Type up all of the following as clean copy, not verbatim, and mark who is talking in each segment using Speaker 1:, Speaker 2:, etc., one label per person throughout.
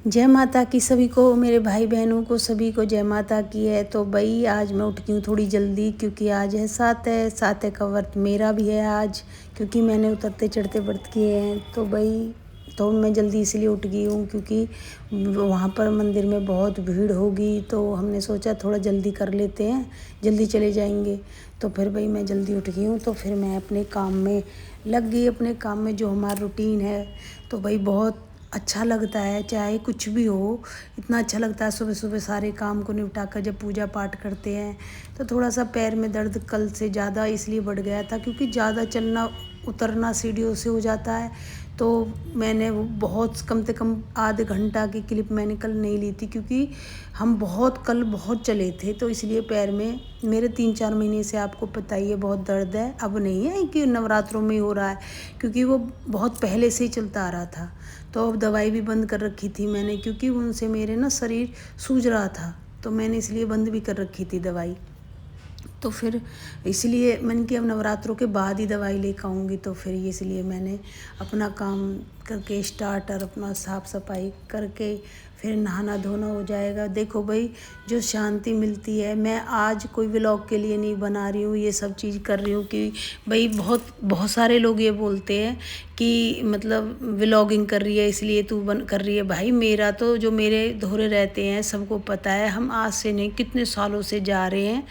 Speaker 1: जय माता की सभी को, मेरे भाई बहनों को सभी को जय माता की है। तो भाई आज मैं उठ गई हूँ थोड़ी जल्दी, क्योंकि आज है सात है का व्रत मेरा भी है आज, क्योंकि मैंने उतरते चढ़ते व्रत किए हैं। तो भाई तो मैं जल्दी इसलिए उठ गई हूँ क्योंकि वहाँ पर मंदिर में बहुत भीड़ होगी, तो हमने सोचा थोड़ा जल्दी कर लेते हैं, जल्दी चले जाएंगे। तो फिर भाई मैं जल्दी उठ गई हूँ, तो फिर मैं अपने काम में लग गई, अपने काम में जो हमारा रूटीन है। तो भाई बहुत अच्छा लगता है, चाहे कुछ भी हो, इतना अच्छा लगता है सुबह सुबह सारे काम को निपटा कर जब पूजा पाठ करते हैं। तो थोड़ा सा पैर में दर्द कल से ज़्यादा इसलिए बढ़ गया था क्योंकि ज़्यादा चलना उतरना सीढ़ियों से हो जाता है। तो मैंने वो बहुत कम से कम आधे घंटा की क्लिप मैंने कल नहीं ली थी, क्योंकि हम कल बहुत चले थे, तो इसलिए पैर में मेरे 3-4 महीने से आपको पता ही है बहुत दर्द है। अब नहीं है कि नवरात्रों में ही हो रहा है, क्योंकि वो बहुत पहले से ही चलता आ रहा था। तो अब दवाई भी बंद कर रखी थी मैंने, क्योंकि उनसे मेरे ना शरीर सूज रहा था, तो मैंने इसलिए बंद भी कर रखी थी दवाई। तो फिर इसलिए मैंने कि अब नवरात्रों के बाद ही दवाई लेकर आऊँगी, तो फिर इसलिए मैंने अपना काम करके स्टार्ट और अपना साफ़ सफाई करके फिर नहाना धोना हो जाएगा। देखो भाई जो शांति मिलती है, मैं आज कोई व्लॉग के लिए नहीं बना रही हूँ, ये सब चीज़ कर रही हूँ कि भाई बहुत सारे लोग ये बोलते हैं कि मतलब व्लॉगिंग कर रही है इसलिए तू कर रही है। भाई मेरा तो जो मेरे धोरे रहते हैं सबको पता है, हम आज से नहीं कितने सालों से जा रहे हैं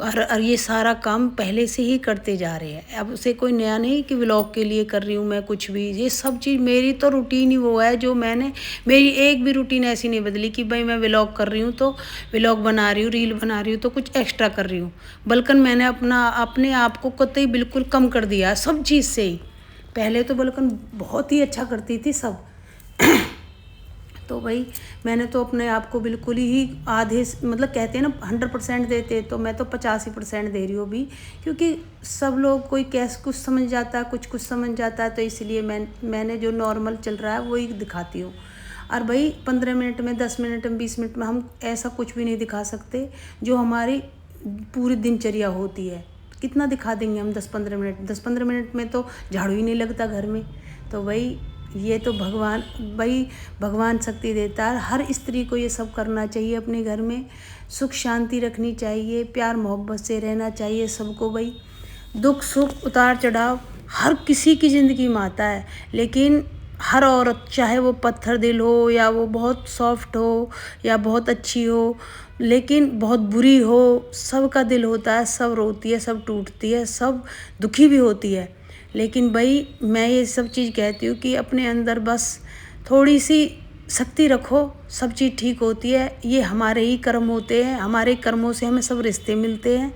Speaker 1: और ये सारा काम पहले से ही करते जा रहे हैं। अब उसे कोई नया नहीं कि व्लॉग के लिए कर रही हूँ मैं कुछ भी, ये सब चीज़ मेरी तो रूटीन ही वो है जो मेरी एक भी रूटीन ऐसी नहीं बदली कि भाई मैं व्लॉग कर रही हूँ तो व्लॉग बना रही हूँ, रील बना रही हूँ तो कुछ एक्स्ट्रा कर रही हूँ। बल्कि मैंने अपने आप को कतई बिल्कुल कम कर दिया सब चीज़ से ही। पहले तो बल्कि बहुत ही अच्छा करती थी सब तो भाई मैंने तो अपने आप को बिल्कुल ही आधे मतलब कहते हैं ना 100% देते, तो मैं तो 85% दे रही हूँ अभी, क्योंकि सब लोग कोई कैसे कुछ समझ जाता है, कुछ समझ जाता है, तो इसलिए मैंने जो नॉर्मल चल रहा है वही दिखाती हूँ। और भाई 15 मिनट में, 10 मिनट में, 20 मिनट में हम ऐसा कुछ भी नहीं दिखा सकते जो हमारी पूरी दिनचर्या होती है। कितना दिखा देंगे हम 10-15 मिनट में तो झाड़ू ही नहीं लगता घर में। तो भाई ये तो भगवान शक्ति देता है। हर स्त्री को ये सब करना चाहिए, अपने घर में सुख शांति रखनी चाहिए, प्यार मोहब्बत से रहना चाहिए सबको। भाई दुख सुख उतार चढ़ाव हर किसी की ज़िंदगी में आता है, लेकिन हर औरत चाहे वो पत्थर दिल हो या वो बहुत सॉफ्ट हो या बहुत अच्छी हो, लेकिन बहुत बुरी हो, सबका दिल होता है, सब रोती है, सब टूटती है, सब दुखी भी होती है। लेकिन भाई मैं ये सब चीज़ कहती हूँ कि अपने अंदर बस थोड़ी सी शक्ति रखो, सब चीज़ ठीक होती है। ये हमारे ही कर्म होते हैं, हमारे कर्मों से हमें सब रिश्ते मिलते हैं,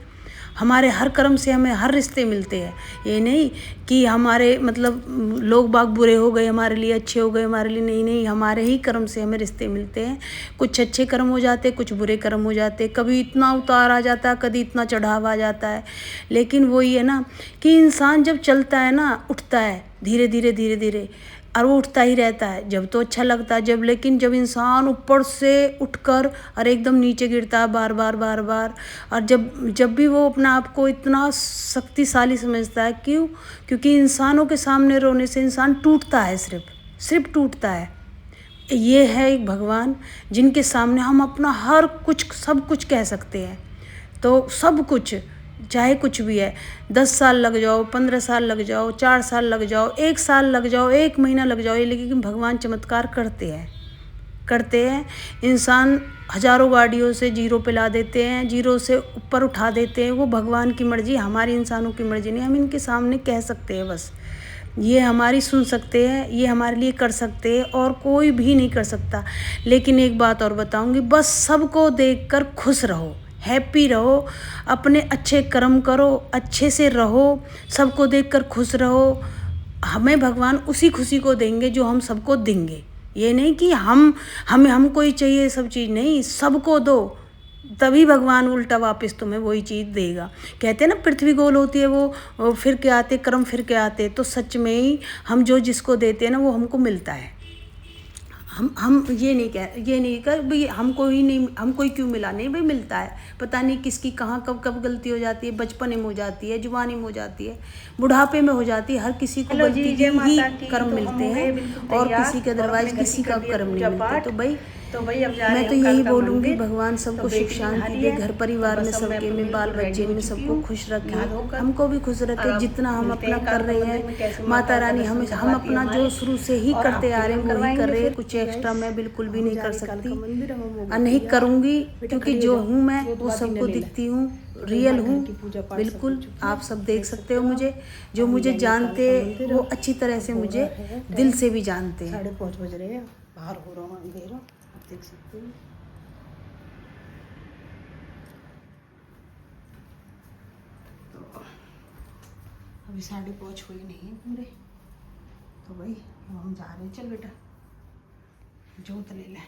Speaker 1: हमारे हर कर्म से हमें हर रिश्ते मिलते हैं। ये नहीं कि हमारे मतलब लोग बाग बुरे हो गए हमारे लिए, अच्छे हो गए हमारे लिए, नहीं, हमारे ही कर्म से हमें रिश्ते मिलते हैं। कुछ अच्छे कर्म हो जाते, कुछ बुरे कर्म हो जाते, कभी इतना उतार आ जाता है, कभी इतना चढ़ाव आ जाता है। लेकिन वही है ना कि इंसान जब चलता है ना, उठता है धीरे धीरे और वो उठता ही रहता है। जब तो अच्छा लगता है, लेकिन जब इंसान ऊपर से उठकर और एकदम नीचे गिरता है बार बार, और जब भी वो अपना आप को इतना शक्तिशाली समझता है, क्योंकि इंसानों के सामने रोने से इंसान टूटता है, सिर्फ टूटता है। ये है एक भगवान जिनके सामने हम अपना हर कुछ सब कुछ कह सकते हैं। तो सब कुछ चाहे कुछ भी है, 10 साल लग जाओ, 15 साल लग जाओ, 4 साल लग जाओ, 1 साल लग जाओ, 1 महीना लग जाओ, लेकिन भगवान चमत्कार करते हैं। इंसान हजारों गाड़ियों से जीरो पे ला देते हैं, जीरो से ऊपर उठा देते हैं, वो भगवान की मर्जी, हमारी इंसानों की मर्जी नहीं। हम इनके सामने कह सकते हैं बस, ये हमारी सुन सकते हैं, ये हमारे लिए कर सकते हैं, और कोई भी नहीं कर सकता। लेकिन एक बात और बताऊंगी, बस सबको देखकर खुश रहो, हैप्पी रहो, अपने अच्छे कर्म करो, अच्छे से रहो, सबको देखकर खुश रहो। हमें भगवान उसी खुशी को देंगे जो हम सबको देंगे। ये नहीं कि हमको ही चाहिए सब चीज़, नहीं, सबको दो, तभी भगवान उल्टा वापस तुम्हें वही चीज़ देगा। कहते हैं ना पृथ्वी गोल होती है, वो फिर के आते, कर्म फिर के आते। तो सच में ही हम जो जिसको देते हैं ना वो हमको मिलता है। हम ये नहीं कह भाई हमको ही नहीं, हमको ही क्यों मिला, नहीं भाई मिलता है। पता नहीं किसकी कहाँ कब कब गलती हो जाती है, बचपन में हो जाती है, जवानी में हो जाती है, बुढ़ापे में हो जाती है। हर किसी को गलती के ही कर्म मिलते हैं और किसी के अदरवाइज किसी का कर्म नहीं मिलते। तो भाई मैं तो यही बोलूँगी, भगवान सबको सुख शांति दे, घर परिवार में सबके में, बाल बच्चे में सबको खुश रखे, हमको भी खुश रखे। जितना हम अपना कर रहे हैं, माता रानी हम अपना जो शुरू से ही करते आ रहे हैं वही कर रहे हैं। कुछ एक्स्ट्रा मैं बिल्कुल भी नहीं कर सकती और नहीं करूँगी, क्योंकि जो हूँ मैं वो सबको दिखती हूँ, रियल हूँ बिल्कुल। आप सब देख सकते हो मुझे, जो मुझे जानते वो अच्छी तरह से मुझे दिल से भी जानते हैं।
Speaker 2: 5:30 बज रहे हैं, बाहर हो रहा हूँ अंधेरा, आप देख सकते हो। तो अभी 5:30 हुई नहीं है पूरे, तो भाई हम जा रहे हैं। चल बेटा जोत ले ले।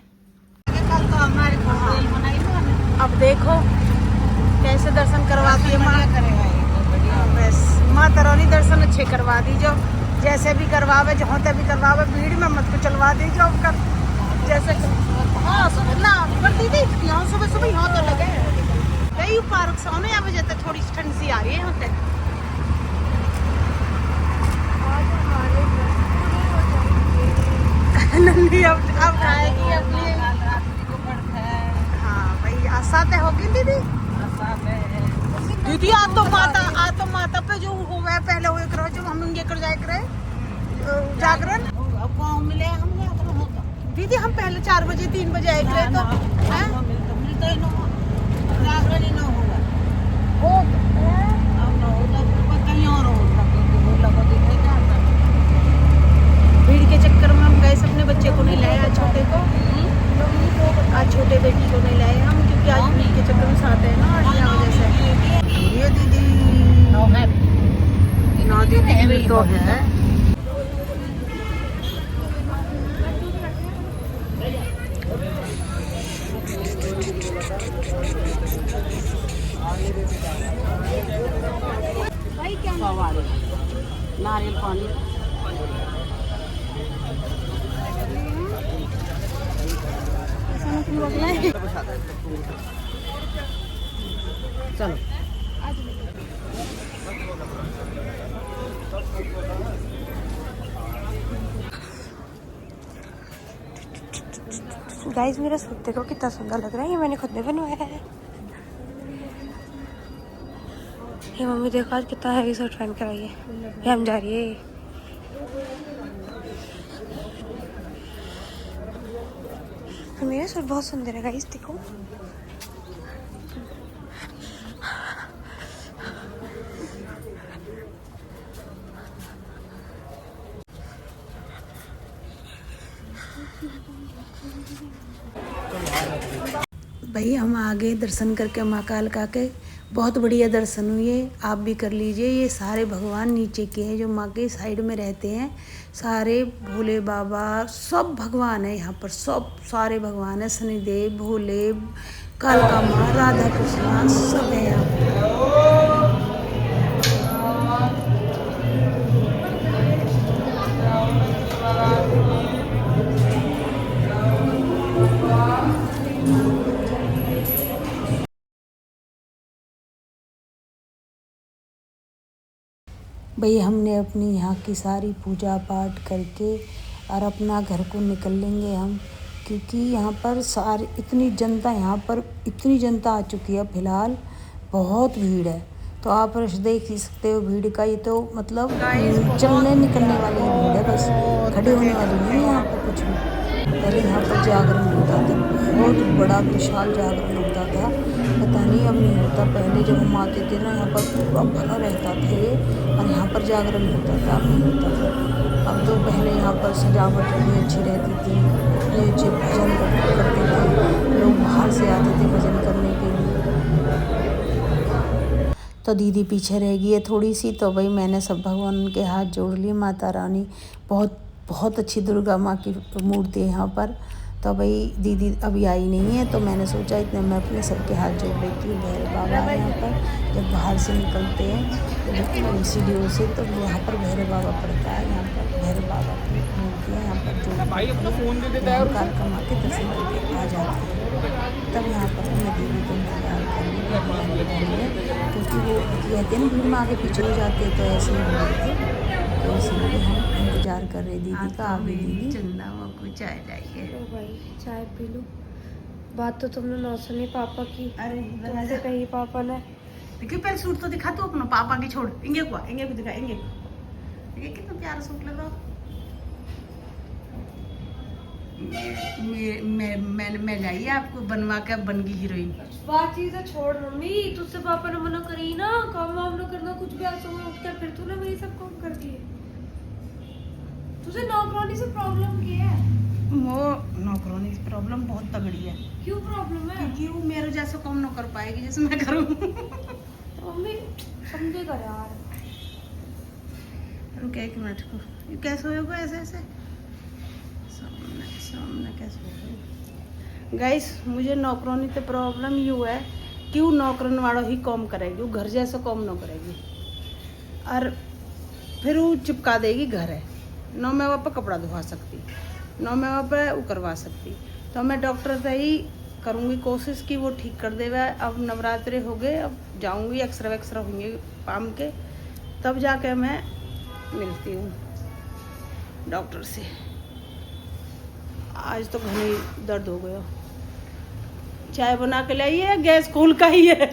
Speaker 2: कल तो हमारे अब देखो कैसे दर्शन करवाती है माँ। बस माता रानी दर्शन अच्छे करवा दीजो, जैसे भी करवावे, जहाँ तक भी करवावे, भीड़ में मत को चलवा दीजो कर जैसे। हाँ सुबह ना पर दीदी यहाँ सुबह यहाँ तो लगे कई पार्क सोने या वजह तक थोड़ी ठंड सी आ रही है यहाँ तक। नंदी अब खाएगी अपनी। हाँ भाई आसाते होगी दीदी। दीदी आज तो माता पे जो हुआ है पहले हुए करो, जब हम ये कर जाए करे जागरण। अब गाँव मिले हम जागरण होता दीदी, हम पहले 4 बजे 3 बजे आए करे तो मिलता ही ना जागरण ही ना होगा हो अब ना होता कहीं और होता। भीड़ के चक्कर में हम गए, अपने बच्चे को नहीं लाया, छोटे को आज छोटे बेटी को नहीं लाए हम, क्योंकि आज भीड़ के चक्कर में साथ है ना वजह से। ये दीदी ना दीदी तो है। भाई क्या नारियल पानी चलो। गाइस मेरा सूट देखो कितना सुंदर लग रहा है, ये मैंने खुद ने बनवाया है। ये मम्मी देखो आज कितना हैवी सूट पहन कर आई है, ये हम जा रही है। मेरा सूट बहुत सुंदर है गाइस देखो। भाई हम आ गए दर्शन करके माँ कालका के, बहुत बढ़िया दर्शन हुए, आप भी कर लीजिए। ये सारे भगवान नीचे के हैं जो माँ के साइड में रहते हैं, सारे भोले बाबा सब भगवान है यहाँ पर, सब सारे भगवान है, शनिदेव, भोले, कालका माँ, राधा कृष्णा सब है यहाँ पर। भाई हमने अपनी यहाँ की सारी पूजा पाठ करके और अपना घर को निकल लेंगे हम, क्योंकि यहाँ पर सारी इतनी जनता आ चुकी है फ़िलहाल, बहुत भीड़ है। तो आप देख ही सकते हो भीड़ का, ये तो मतलब चलने निकलने वाली भीड़ है, बस खड़े होने वाली नहीं है यहाँ पर कुछ भी। पहले यहाँ पर जागरण होता था, बहुत बड़ा विशाल जागरण होता था, पता नहीं अब नहीं होता। पहले जब हम आते थे ना यहाँ पर पूरा भरा रहता था ये, और यहाँ पर जागरण होता था, अब नहीं होता था। अब तो पहले यहाँ पर सजावट इतनी अच्छी रहती थी, इतने अच्छे भजन करते थे, लोग बाहर से आते थे भजन करने के लिए। तो दीदी पीछे रह गई है थोड़ी सी, तो भाई मैंने सब भगवान के हाथ जोड़ लिए। माता रानी बहुत अच्छी दुर्गा माँ की मूर्ति है यहाँ पर। तो भाई दीदी अभी आई नहीं है, तो मैंने सोचा इतने मैं अपने सबके हाथ जोड़ लेती हूँ। भैरव बाबा है यहाँ पर, जब बाहर से निकलते हैं सीढ़ियों से तो वहाँ पर भैरव बाबा पड़ता है, यहाँ पर भैरव बाबा की मूर्ति होती है यहाँ पर जो हम काल कमा के दर्शन करके आ जाते हैं। तब यहाँ पर मैं दीदी को इंतजार कर रही है क्योंकि वो कहते हैं ना भीड़ में आगे पीछे हो जाते हैं, तो ऐसे ही हो रहे थे, तो इसलिए हम इंतजार कर रहे दीदी का। आगे दीदी
Speaker 1: चंदा को चाय लाइए।
Speaker 3: लो भाई चाय पी लो। बात तो तुमने ना सुनी पापा की।
Speaker 1: अरे
Speaker 3: तुमसे कही पापा ने।
Speaker 1: देखिए पहले सूट तो दिखा तू अपना, पापा की छोड़, इंगे को दिखा, इंगे देखिए कितना प्यारा सूट लग रहा। मैं लाई आपको बनवा के बन गई हीरोइन।
Speaker 3: बात चीजें छोड़ मम्मी, तुझसे पापा ने मना करी ना, काम वाम ना करना कुछ भी। ऐसा में उठकर फिर तूने वही सब काम कर दिए। तुझे नौकरानी से प्रॉब्लम क्या है?
Speaker 1: वो नौकरानी की प्रॉब्लम बहुत तगड़ी है।
Speaker 3: क्यों प्रॉब्लम है?
Speaker 1: क्योंकि वो मेरे जैसे काम ना कर पाएगी जैसे मैं करूँ।
Speaker 3: मम्मी समझेगा यार।
Speaker 1: रुके एक मिनट को, ये कैसे होगा ऐसे ऐसे सामने कैसे होगा। गाइस मुझे नौकरानी से प्रॉब्लम यूँ है कि वो नौकरन वाला ही काम करेगी, वो घर जैसा काम ना करेगी और फिर वो चिपका देगी घर है। ना मैं वहाँ पर कपड़ा धोवा सकती, ना मैं वहाँ पर वो करवा सकती। तो मैं डॉक्टर से ही करूँगी कोशिश कि वो ठीक कर देगा। अब नवरात्रि हो गए, अब जाऊँगी, एक्सरे वैक्सरा होंगे पाम के, तब जाके मैं मिलती हूँ डॉक्टर से। आज तो घनी दर्द हो गया। चाय बना के लाइए, गैस खोल का ही है।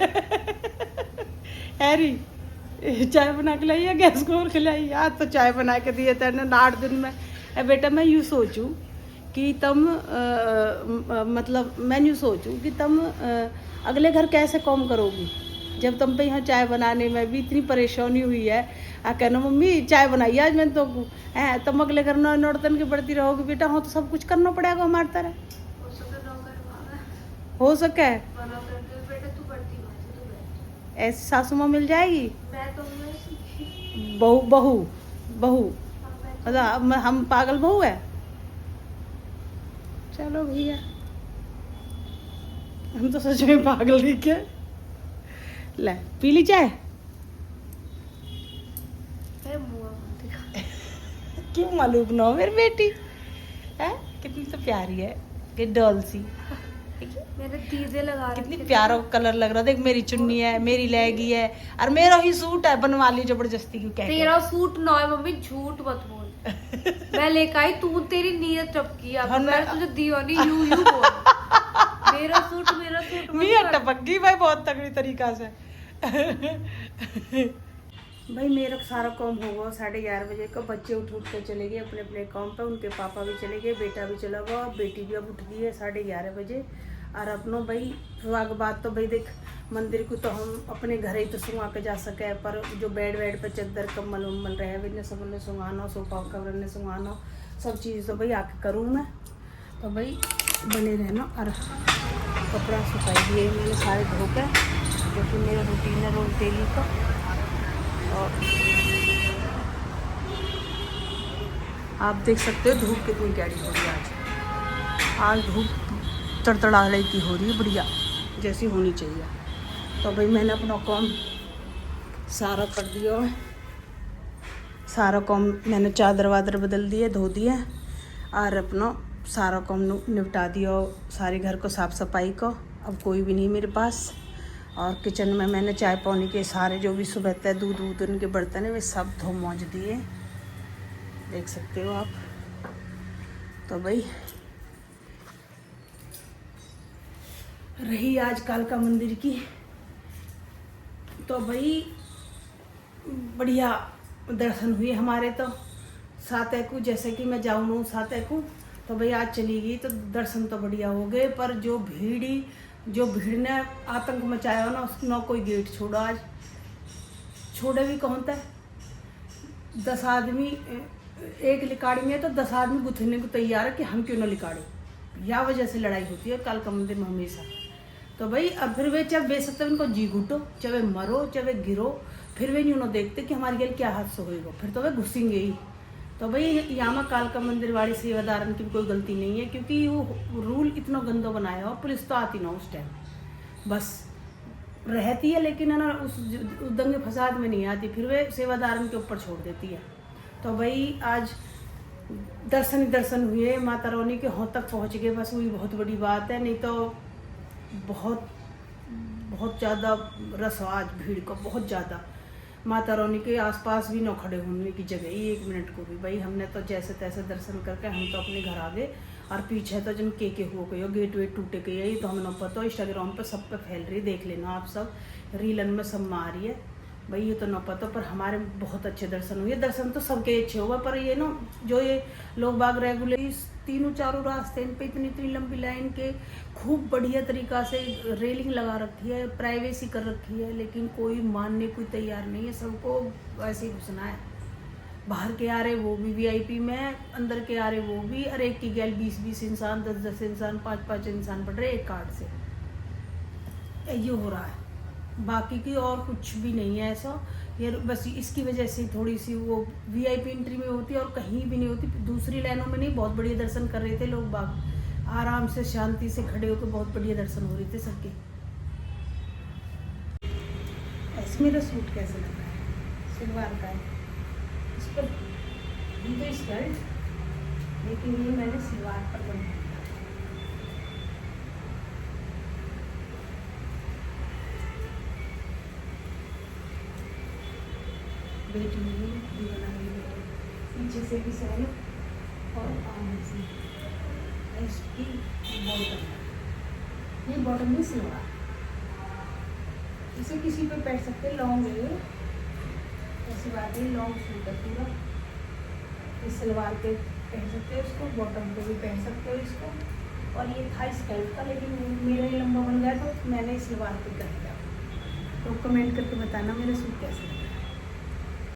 Speaker 1: हैरी चाय बना के लाइए, गैस खोल के लाइए। आज तो चाय बना के दिए थे ना 8 दिन में। बेटा मैं यूँ सोचूं कि तुम मतलब मैं यूँ सोचूं कि तुम अगले घर कैसे काम करोगी जब तुम पे यहाँ चाय बनाने में भी इतनी परेशानी हुई है। कहना मम्मी चाय बनाइए आज मैंने तो है, तुम अगले घर नौटतन के बढ़ती रहोगी। बेटा हाँ तो सब कुछ करना पड़ेगा हमारी तरह, हो सके। ऐसी सासू माँ मिल जाएगी, बहू बहू बहू मतलब हम पागल बहू है। चलो भैया हम तो सच में पागल नहीं क्या। ले पी ली चाय। क्यों मालूम ना हो मेरी बेटी है कितनी तो प्यारी है, कि डॉल सी।
Speaker 3: मेरे दीदे लगा
Speaker 1: कितनी प्यारा कलर लग रहा। देख मेरी चुन्नी है, मेरी लहंगी है और मेरा ही सूट है, बनवा ली जबरदस्ती। क्यों कह
Speaker 3: तेरा सूट ना है मम्मी, झूठ मत बोल। मैं लेकर आई, तू तेरी नीयत टपकी। अब मैं तुझे दीवानी यूं बोल। मेरा सूट
Speaker 1: नीयत टपक गई भाई बहुत तगड़ी तरीका से। भाई मेरा सारा काम हो गया 11:30 बजे का। बच्चे उठ के चले गए अपने अपने काम पे, उनके पापा भी चले गए, बेटा भी चला गया, बेटी भी अब उठ गई है 11:30 बजे। और अपनों भाई सुबह के बाद तो भाई देख मंदिर को तो हम अपने घर ही तो सुंगा के जा सके, पर जो बेड वेड पे चद्दर कम्बल उम्बल रहे हैं सब ने सुंगाना, सोफा कवर ने सुंगाना, सब चीज़ तो भाई आके करूँ मैं। तो भाई बने रहना। और कपड़ा सुखाई दिए मैंने सारे धो के, क्योंकि मेरा रूटीन है रोज डेली का। और आप देख सकते हो धूप कितनी प्यारी हो रही है। आज धूप तड़तड़ा की हो रही है, बढ़िया जैसी होनी चाहिए। तो भाई मैंने अपना काम सारा कर दिया है। सारा काम मैंने चादर वादर बदल दिए, धो दिए और अपना सारा काम निपटा दिया। सारे घर को साफ़ सफाई को अब कोई भी नहीं मेरे पास। और किचन में मैंने चाय पानी के सारे जो भी सुबह तय दूध वूध उनके बर्तन है वे सब धो मौज दिए, देख सकते हो आप। तो भाई रही आज कालका मंदिर की, तो भाई बढ़िया दर्शन हुए हमारे। तो 7 को जैसे कि मैं जाऊँ ना 7 को, तो भाई आज चली गई तो दर्शन तो बढ़िया हो गए। पर जो भीड़ ने आतंक मचाया हो ना, उसने कोई गेट छोड़ा। आज छोड़े भी कौन था, 10 आदमी एक लिकाड़ी में, तो 10 आदमी गुथने को तैयार है कि हम क्यों ना लिकाड़े। या वजह से लड़ाई होती है कालका मंदिर में हमेशा। तो भाई अब फिर वे चाहे बेसकते उनको जी घुटो, चाहे मरो चाहे गिरो, फिर वे यूँ देखते कि हमारे गल क्या हादसा होएगा, फिर तो वे घुसेंगे ही। तो भाई यहाँ कालका मंदिर वाली सेवादारन की कोई गलती नहीं है, क्योंकि वो रूल इतना गंदा बनाया हो। पुलिस तो आती ना उस टाइम, बस रहती है, लेकिन है ना उस दंगे फसाद में नहीं आती, फिर वे सेवादारन के ऊपर छोड़ देती है। तो भाई आज दर्शन ही दर्शन हुए, माता रानी के हों तक पहुँच गए, बस वही बहुत बड़ी बात है। नहीं तो बहुत बहुत ज़्यादा रस आज भीड़ का, बहुत ज़्यादा। माता रानी के आसपास भी न खड़े होने की जगह ही 1 मिनट को भी। भाई हमने तो जैसे तैसे दर्शन करके हम तो अपने घर आ गए। और पीछे तो जन के हो गए हो, गेट वेट टूटे गए, ये तो हमें पता हो। इंस्टाग्राम पे सब पे फैल रही, देख लेना आप सब, रीलन में सब में आ रही है। भाई ये तो न पता, पर हमारे बहुत अच्छे दर्शन हुए। दर्शन तो सबके अच्छे हुए, पर ये ना जो ये लोग बाग रेगुलर तीनों चारों रास्ते इन पे इतनी इतनी लंबी लाइन के खूब बढ़िया तरीक़ा से रेलिंग लगा रखी है, प्राइवेसी कर रखी है, लेकिन कोई मानने कोई तैयार नहीं है। सबको ऐसे ही घुसना है। बाहर के आ रहे वो भी वीआईपी में, अंदर के आ रहे वो भी। और एक की गैल 20-20 इंसान, 10-10 इंसान, 5-5 इंसान बढ़ रहे एक कार्ड से। ये हो रहा है, बाकी की और कुछ भी नहीं है ऐसा। ये बस इसकी वजह से थोड़ी सी वो वीआईपी एंट्री में होती है और कहीं भी नहीं होती। दूसरी लाइनों में नहीं, बहुत बढ़िया दर्शन कर रहे थे लोग बाग, आराम से शांति से खड़े होकर बहुत बढ़िया दर्शन हो रहे थे सबके। ऐसे मेरा सूट कैसे लग रहा है, सलवार का है, इस पर ये तो स्कर्ट, लेकिन ये मैंने सलवार पर बनाया। बेटी ने भी बना रही है, पीछे से भी सैल और आगे से इसकी बॉटम, ये बॉटम में सलवार, इसे किसी पे पहन सकते, लॉन्ग है, ऐसी बात है, लॉन्ग सूट है पूरा। इस सलवार पे पहन सकते हो इसको, बॉटम पे भी पहन सकते हो इसको। और ये था स्कर्ट का, लेकिन मेरा ये लंबा बन गया तो मैंने सलवार पे कर दिया। तो कमेंट करके बताना मेरा सूट कैसा लगा।